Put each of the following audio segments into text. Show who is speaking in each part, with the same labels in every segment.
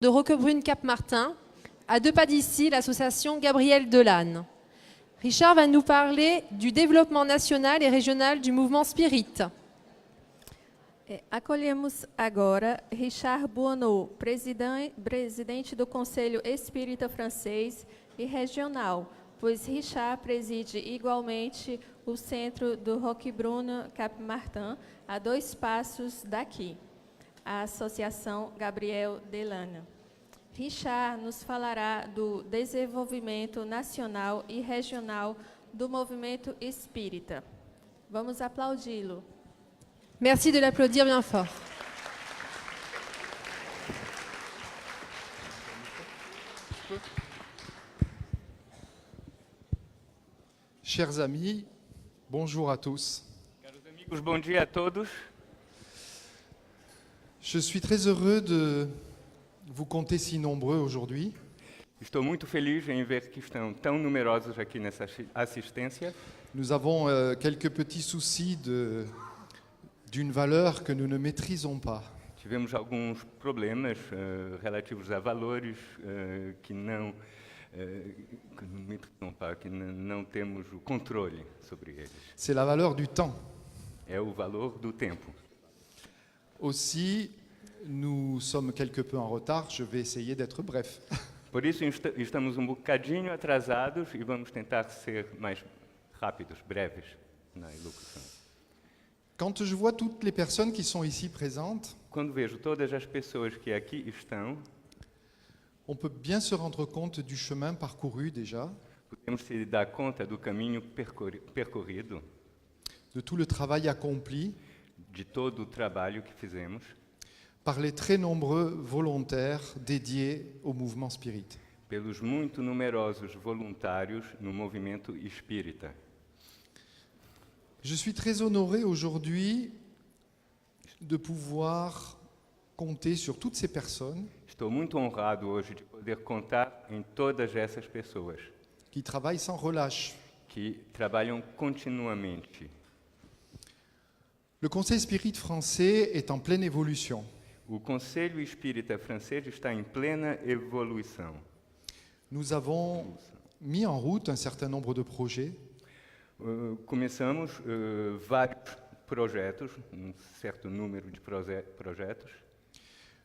Speaker 1: de Roquebrune-Cap-Martin, à 2 pas d'ici, l'association Gabriel Delanne. Richard va nous parler du développement nacional et régional du mouvement Spirit.
Speaker 2: Acolhemos agora Richard Buono, presidente do Conselho Espírita Francês e Regional, pois Richard preside igualmente o centro do Roquebrune-Cap-Martin, a 2 passos daqui, a Associação Gabriel Delanne. Richard nos falará do desenvolvimento nacional e regional do movimento espírita. Vamos aplaudi-lo.
Speaker 1: Merci de l'applaudir bien fort.
Speaker 3: Chers amis, bonjour à tous.
Speaker 4: Caros amigos, bom dia a todos.
Speaker 3: Je suis très heureux de vous compter si nombreux aujourd'hui.
Speaker 4: Estou muito feliz em ver que estão tão numerosos aqui nessa assistência.
Speaker 3: Nous avons quelques petits soucis d'une valeur que nous ne maîtrisons pas.
Speaker 4: Tivemos alguns problemas relativos a valores que não temos o controle sobre eles.
Speaker 3: C'est la valeur du temps.
Speaker 4: É o valor do tempo.
Speaker 3: Aussi, nous sommes quelque peu en retard, je vais essayer d'être bref.
Speaker 4: Por isso estamos um bocadinho atrasados e vamos tentar ser mais rápidos, breves na elocução.
Speaker 3: Quand je vois toutes les personnes qui sont ici présentes,
Speaker 4: Quando vejo todas as pessoas que aqui estão,
Speaker 3: on peut bien se rendre compte du chemin parcouru déjà,
Speaker 4: podemos se dar conta do caminho percorrido,
Speaker 3: de tout le travail accompli
Speaker 4: de todo o trabalho que fizemos,
Speaker 3: par les très nombreux volontaires dédiés au mouvement Spirit.
Speaker 4: pelos muito numerosos voluntários no movimento espírita.
Speaker 3: Je suis très honoré aujourd'hui de pouvoir compter sur toutes ces personnes
Speaker 4: Estou muito honrado hoje de poder contar em todas essas pessoas
Speaker 3: qui travaillent sans relâche.
Speaker 4: que trabalham continuamente.
Speaker 3: Le Conseil Spirit français est en pleine évolution.
Speaker 4: O Conselho Espírita Francês está em plena evolução.
Speaker 3: Nous avons mis en route un certain nombre de projets
Speaker 4: Começamos vários projetos, certo número de projetos,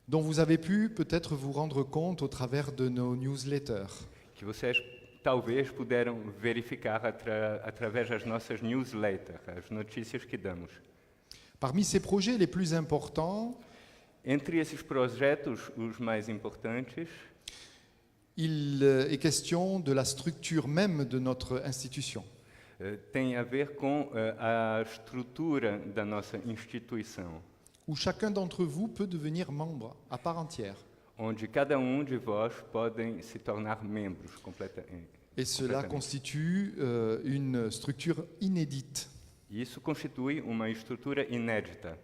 Speaker 3: dont vous avez pu peut-être vous rendre compte au travers de nos newsletters.
Speaker 4: que vocês talvez puderam verificar através das nossas newsletters, as notícias que damos.
Speaker 3: Parmi ces projets les plus importants,
Speaker 4: Entre esses projetos, os mais importantes,
Speaker 3: il est question de la structure même de notre institution.
Speaker 4: tem a ver com a estrutura da nossa instituição,
Speaker 3: Où chacun d'entre vous peut devenir membre à part entière.
Speaker 4: onde cada de vós podem se tornar membros completamente.
Speaker 3: Et cela constitue une structure inédite.
Speaker 4: Isso constitui uma estrutura inédita.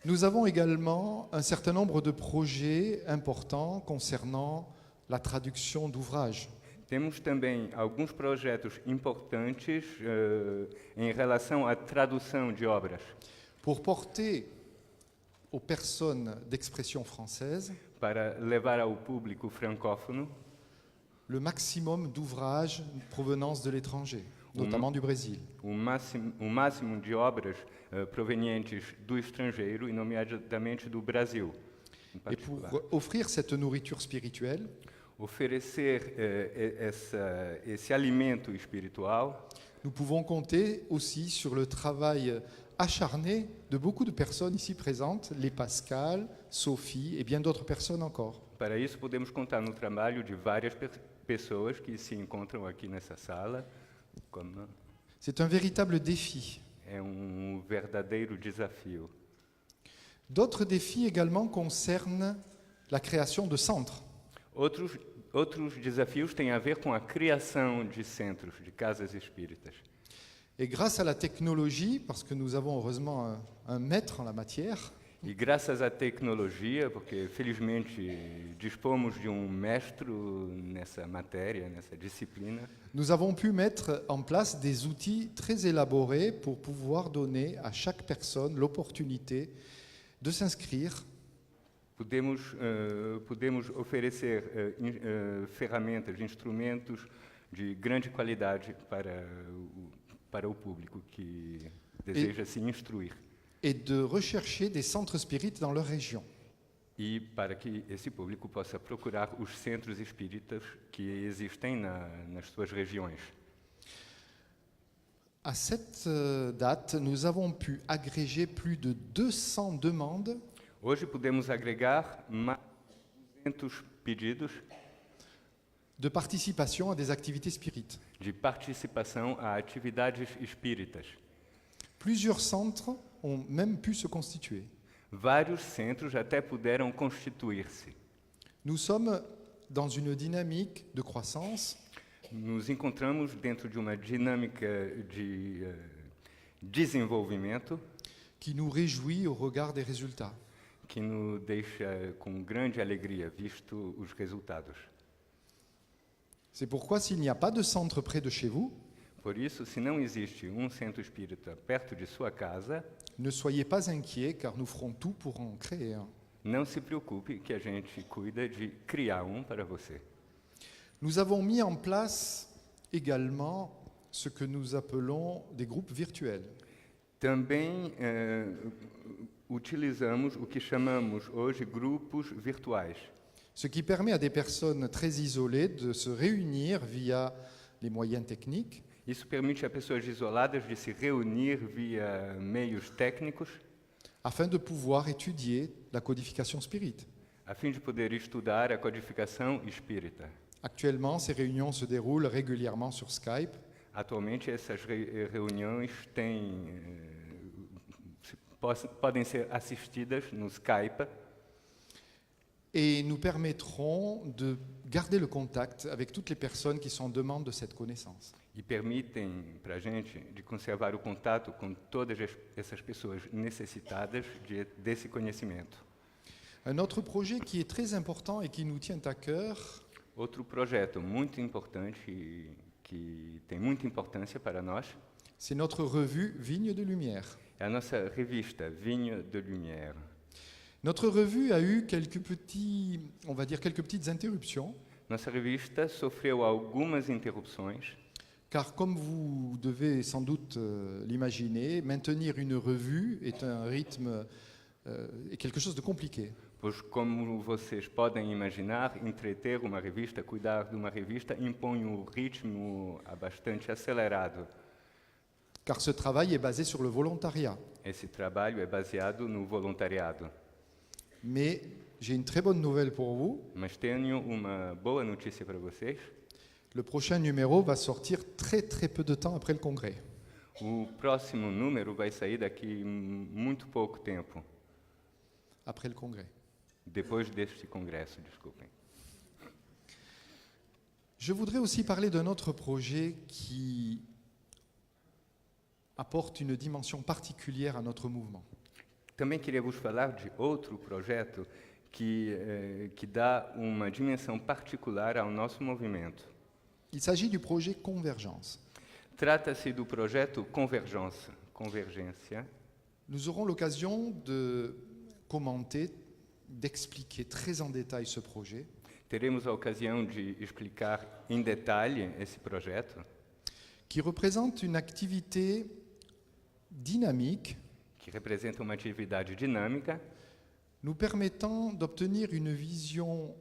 Speaker 3: Nous avons également un certain nombre de projets importants concernant la traduction d'ouvrages.
Speaker 4: Temos também alguns projetos importantes em relação à tradução de obras,
Speaker 3: Pour porter aux personnes d'expression française
Speaker 4: para levar ao público francófono
Speaker 3: le maximum d'ouvrages provenance de l'étranger, notamment du Brésil.
Speaker 4: o máximo de obras provenientes do estrangeiro, e nomeadamente do Brasil. Em
Speaker 3: Et pour
Speaker 4: particular.
Speaker 3: offrir cette nourriture spirituelle,
Speaker 4: Oferecer esse alimento espiritual,
Speaker 3: nous pouvons compter aussi sur le travail acharné de beaucoup de personnes ici présentes, les Pascal, Sophie et bien d'autres personnes encore.
Speaker 4: para isso podemos contar no trabalho de várias pessoas que se encontram aqui nessa sala.
Speaker 3: C'est un véritable défi.
Speaker 4: É verdadeiro desafio.
Speaker 3: D'autres défis également concernent la création de centres.
Speaker 4: Outros desafios têm a ver com a criação de centros, de casas espíritas.
Speaker 3: Et grâce à la technologie, parce que nous avons heureusement un maître en la matière,
Speaker 4: E graças à tecnologia, porque felizmente dispomos de mestre nessa matéria, nessa disciplina,
Speaker 3: nous avons pu mettre en place des outils très élaborés pour pouvoir donner à chaque personne l'opportunité de s'inscrire
Speaker 4: Podemos oferecer ferramentas, instrumentos de grande qualidade para o público que deseja se instruir
Speaker 3: et de rechercher des centres spirites dans leur région.
Speaker 4: e para que esse público possa procurar os centros espíritas que existem nas suas regiões.
Speaker 3: À cette date, nous avons pu agréger plus de 200 demandes
Speaker 4: Hoje podemos agregar mais de 200 pedidos
Speaker 3: de participation à des activités spirites.
Speaker 4: de participação a atividades espíritas.
Speaker 3: Plusieurs centres ont même pu se constituer.
Speaker 4: Vários centros até puderam constituir-se.
Speaker 3: Nous sommes dans une dynamique de croissance
Speaker 4: Nos encontramos dentro de uma dinâmica de desenvolvimento
Speaker 3: qui nous réjouit au regard des résultats.
Speaker 4: que nos deixa com grande alegria, visto os resultados.
Speaker 3: C'est pourquoi s'il n'y a pas de centre près de chez vous,
Speaker 4: Por isso, se não existe centro espírita perto de sua casa,
Speaker 3: ne soyez pas inquiets car nous ferons tout pour en créer un.
Speaker 4: não se preocupe que a gente cuida de criar para você.
Speaker 3: Nous avons mis en place également ce que nous appelons des groupes virtuels.
Speaker 4: Também utilizamos o que chamamos hoje grupos virtuais,
Speaker 3: Ce qui permet à des personnes très isolées de se réunir via les moyens techniques
Speaker 4: Isso permite a pessoas isoladas de se reunir via meios técnicos,
Speaker 3: afin de pouvoir étudier la codification spirite.
Speaker 4: a fim de poder estudar a codificação espírita.
Speaker 3: Actuellement, ces réunions se déroulent régulièrement sur Skype
Speaker 4: Atualmente, essas reuniões podem ser assistidas no Skype
Speaker 3: et nous permettront de garder le contact avec toutes les personnes qui sont en demande de cette connaissance.
Speaker 4: e permitem para a gente de conservar o contato com todas essas pessoas necessitadas desse conhecimento.
Speaker 3: Un autre projet qui est très important et qui nous tient à cœur,
Speaker 4: Outro projeto muito importante e que tem muita importância para nós
Speaker 3: c'est notre revue Vigne de Lumière.
Speaker 4: é a nossa revista Vinho de Lumière.
Speaker 3: Notre revue a eu quelques petites interruptions,
Speaker 4: Nossa revista sofreu algumas interrupções,
Speaker 3: car comme vous devez sans doute l'imaginer, maintenir une revue est un rythme est quelque chose de compliqué.
Speaker 4: pois, como vocês podem imaginar, entreter uma revista, cuidar de uma revista, impõe um ritmo bastante acelerado.
Speaker 3: Car ce travail est basé sur le volontariat.
Speaker 4: Esse trabalho é baseado no voluntariado.
Speaker 3: Mais j'ai une très bonne nouvelle pour vous.
Speaker 4: Mas tenho uma boa notícia para vocês.
Speaker 3: Le prochain numéro va sortir très très peu de temps après le congrès.
Speaker 4: O próximo número vai sair daqui muito pouco tempo,
Speaker 3: Après le congrès.
Speaker 4: depois deste congresso, desculpem.
Speaker 3: Je voudrais aussi parler d'un autre projet qui apporte une dimension particulière à notre mouvement.
Speaker 4: Também queria vos falar de outro projeto que dá uma dimensão particular ao nosso movimento.
Speaker 3: Il s'agit du projet Convergence.
Speaker 4: Trata-se do projeto Convergência.
Speaker 3: Nous aurons l'occasion de commenter, d'expliquer très en détail ce projet,
Speaker 4: Teremos a ocasião de explicar em detalhe esse projeto,
Speaker 3: qui représente une activité dynamique
Speaker 4: que representa uma atividade dinâmica,
Speaker 3: nous permettant d'obtenir une vision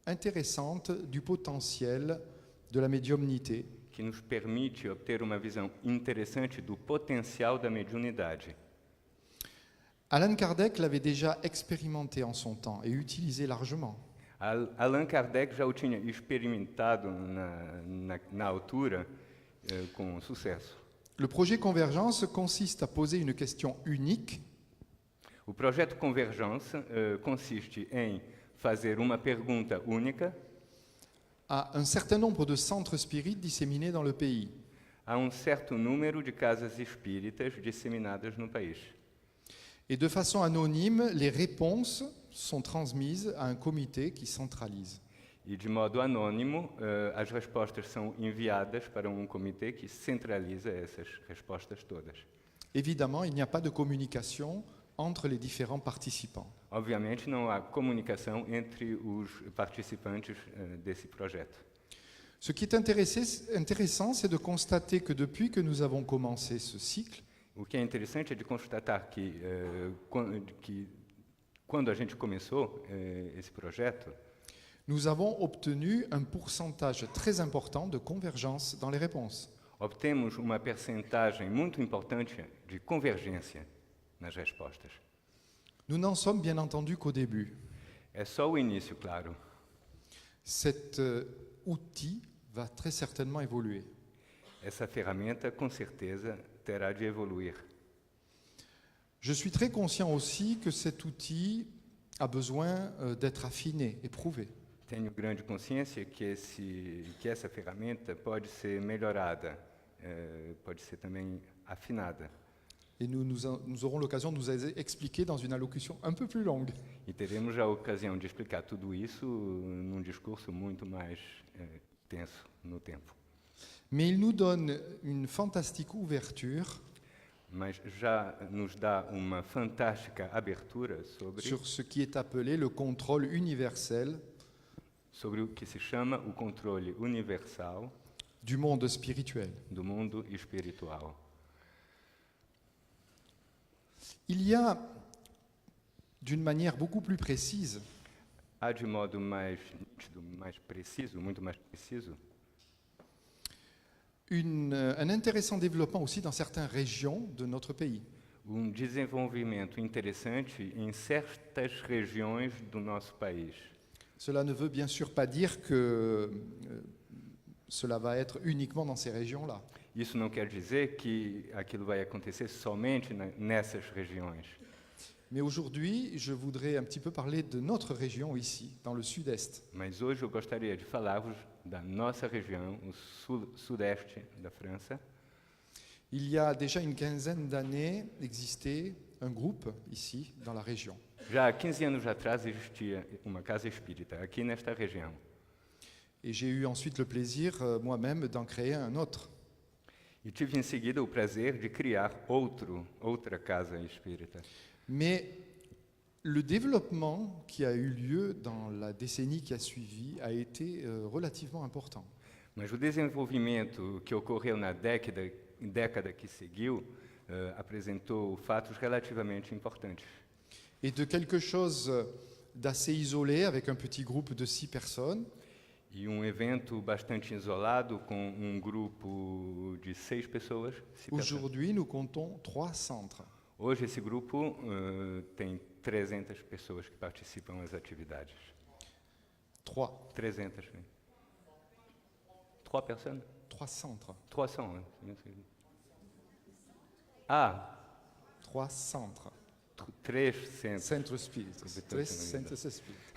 Speaker 3: intéressante du potentiel de la médiumnité
Speaker 4: que nos permite obter uma visão interessante do potencial da mediunidade.
Speaker 3: Allan Kardec l'avait déjà expérimenté en son temps et utilisé largement.
Speaker 4: Allan Kardec já o tinha experimentado na altura com sucesso.
Speaker 3: Le projet Convergence consiste à poser une question unique
Speaker 4: O projeto Convergência consiste em fazer uma pergunta única
Speaker 3: à un certain nombre de centres spirites disséminés dans le pays.
Speaker 4: a certo número de casas espíritas disseminadas no país.
Speaker 3: Et de façon anonyme, les réponses sont transmises à un comité qui centralise.
Speaker 4: E de modo anônimo, as respostas são enviadas para comitê que centraliza essas respostas todas.
Speaker 3: Évidemment, il n'y a pas de communication entre les différents participants.
Speaker 4: Obviamente, não há comunicação entre os participantes desse projeto.
Speaker 3: Ce qui est intéressant, c'est de constater que depuis que nous avons commencé ce cycle,
Speaker 4: O que é interessante é de constatar que quando a gente começou esse projeto,
Speaker 3: nous avons obtenu un pourcentage très important de convergence dans les réponses.
Speaker 4: obtemos uma percentagem muito importante de convergência nas respostas.
Speaker 3: Nous n'en sommes bien entendu qu'au début.
Speaker 4: É só o início, claro.
Speaker 3: Cet outil va très certainement évoluer.
Speaker 4: Essa ferramenta, com certeza, terá de evoluir.
Speaker 3: Je suis très conscient aussi que cet outil a besoin d'être affiné, éprouvé.
Speaker 4: Tenho grande consciência que essa ferramenta pode ser melhorada, pode ser também afinada.
Speaker 3: Et nous aurons l'occasion de nous expliquer dans une allocution un peu plus longue.
Speaker 4: E teremos a ocasião de explicar tudo isso num discurso muito mais tenso no tempo.
Speaker 3: Mais il nous donne une fantastique ouverture
Speaker 4: Mas já nos dá uma fantástica abertura
Speaker 3: sur ce qui est appelé le contrôle universel
Speaker 4: sobre o que se chama o controle universal
Speaker 3: du monde spirituel.
Speaker 4: do mundo espiritual.
Speaker 3: Il y a, d'une manière beaucoup plus précise,
Speaker 4: Há de modo mais nítido, mais preciso, muito mais preciso,
Speaker 3: un intéressant développement aussi dans certaines régions de notre pays.
Speaker 4: desenvolvimento interessante em certas regiões do nosso país.
Speaker 3: Cela ne veut bien sûr pas dire que cela va être uniquement dans ces régions-là.
Speaker 4: Isso não quer dizer que aquilo vai acontecer somente nessas regiões.
Speaker 3: Mais aujourd'hui, je voudrais un petit peu parler de notre région ici, dans le sud-est.
Speaker 4: Mas hoje eu gostaria de falar-vos da nossa região, o sudeste da França.
Speaker 3: Il y a déjà une quinzaine d'années existait un groupe ici, dans la région.
Speaker 4: Já há 15 anos atrás existia uma casa espírita aqui nesta região.
Speaker 3: Et j'ai eu ensuite le plaisir, moi-même, d'en créer un autre.
Speaker 4: E tive em seguida o prazer de criar outra casa espírita.
Speaker 3: Mais le développement qui a eu lieu dans la décennie qui a suivi a été relativement important.
Speaker 4: Mas o desenvolvimento que ocorreu na década que seguiu apresentou fatos relativamente importantes.
Speaker 3: Et de quelque chose d'assez isolé, avec un petit groupe de 6 personnes,
Speaker 4: E evento bastante isolado com grupo de 6 pessoas.
Speaker 3: aujourd'hui nous comptons 3 centres.
Speaker 4: Hoje esse grupo tem 300 pessoas que participam das atividades.
Speaker 3: 3.
Speaker 4: 300, né? 3 pessoas?
Speaker 3: 3 centres.
Speaker 4: 300, né? Ah,
Speaker 3: 3 centres.
Speaker 4: 300.
Speaker 3: Centros espíritas. 3 centros espíritas.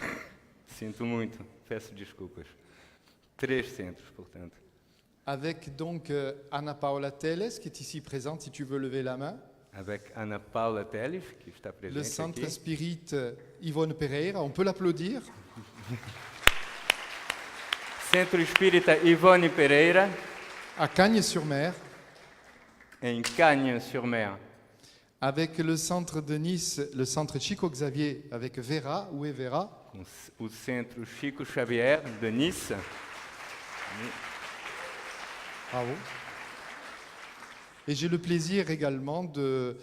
Speaker 4: Sinto muito, peço desculpas. 3 centros, portanto.
Speaker 3: Avec donc Ana Paula Teles, qui est ici présente, si tu veux lever la main.
Speaker 4: Avec Ana Paula Teles, qui está presente
Speaker 3: Le centre
Speaker 4: aqui.
Speaker 3: Spirit Yvonne Pereira, on peut l'applaudir.
Speaker 4: Centro Espírita Yvonne Pereira,
Speaker 3: À Cagnes-sur-Mer.
Speaker 4: em Cagnes-sur-Mer.
Speaker 3: Avec le centre de Nice, le centre Chico Xavier, avec Vera. Où est Vera?
Speaker 4: Com o Centro Chico Xavier de Nice.
Speaker 3: Bravo. Et j'ai le plaisir également de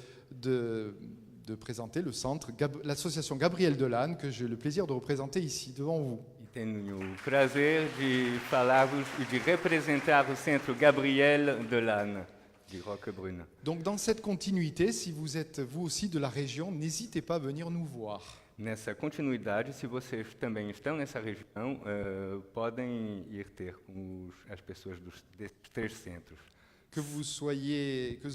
Speaker 3: présenter le centre, l'association Gabriel Delanne, que j'ai le plaisir de représenter ici, devant vous.
Speaker 4: E tenho o prazer de falar-vos e de representar o Centro Gabriel Delanne, de Roquebrune.
Speaker 3: Donc dans cette continuité, si vous êtes vous aussi de la région, n'hésitez pas à venir nous voir.
Speaker 4: Nessa continuidade, se vocês também estão nessa região, podem ir ter com as pessoas desses 3 centros.
Speaker 3: Que vous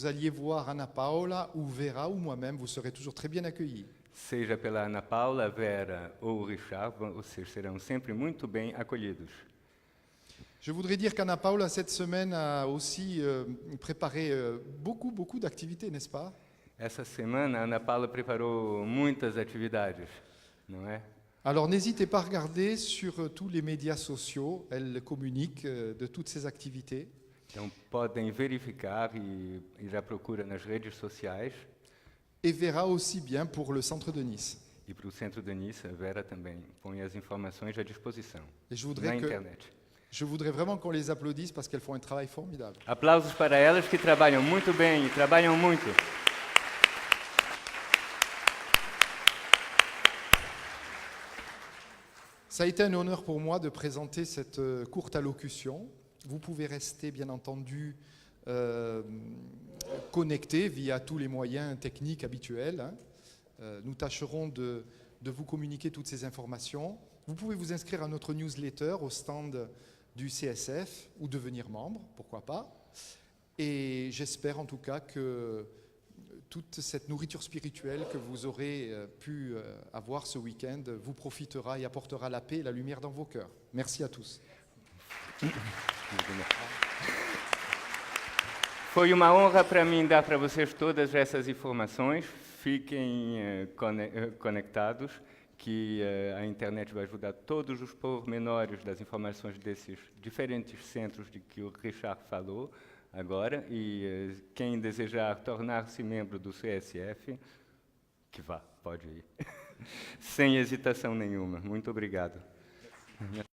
Speaker 3: alliez voir Ana Paula ou Vera ou moi-même, vous serez toujours très bien accueillis.
Speaker 4: Seja pela Ana Paula, Vera ou Richard, vocês serão sempre muito bem acolhidos.
Speaker 3: Je voudrais dire qu'Ana Paula, cette semaine, a aussi préparé beaucoup d'activités, n'est-ce pas?
Speaker 4: Essa semana, a Ana Paula preparou muitas atividades, não é?
Speaker 3: Alors n'hésitez pas à regarder sur tous les médias sociaux, elle communique de toutes ces activités.
Speaker 4: Então, podem verificar e ir à procura nas redes sociais.
Speaker 3: et Vera aussi bien pour le centre de Nice.
Speaker 4: E para o Centro de Nice, a Vera também põe as informações à disposição
Speaker 3: Et je
Speaker 4: na internet.
Speaker 3: voudrais vraiment qu'on les applaudisse parce qu'elles font un travail formidable.
Speaker 4: Aplausos para elas que trabalham muito bem e trabalham muito.
Speaker 3: Ça a été un honneur pour moi de présenter cette courte allocution. Vous pouvez rester, bien entendu, connectés via tous les moyens techniques habituels. Hein. Nous tâcherons de vous communiquer toutes ces informations. Vous pouvez vous inscrire à notre newsletter au stand du CSF ou devenir membre, pourquoi pas. Et j'espère en tout cas que toute cette nourriture spirituelle que vous aurez pu avoir ce week-end vous profitera et apportera la paix et la lumière dans vos cœurs. Merci à tous.
Speaker 4: Foi uma honra para mim dar para vocês todas essas informações. Fiquem conectados, que a internet vai ajudar todos os pormenores das informações desses diferentes centros de que o Richard falou agora. E quem desejar tornar-se membro do CSF, que vá, pode ir. Sem hesitação nenhuma. Muito obrigado.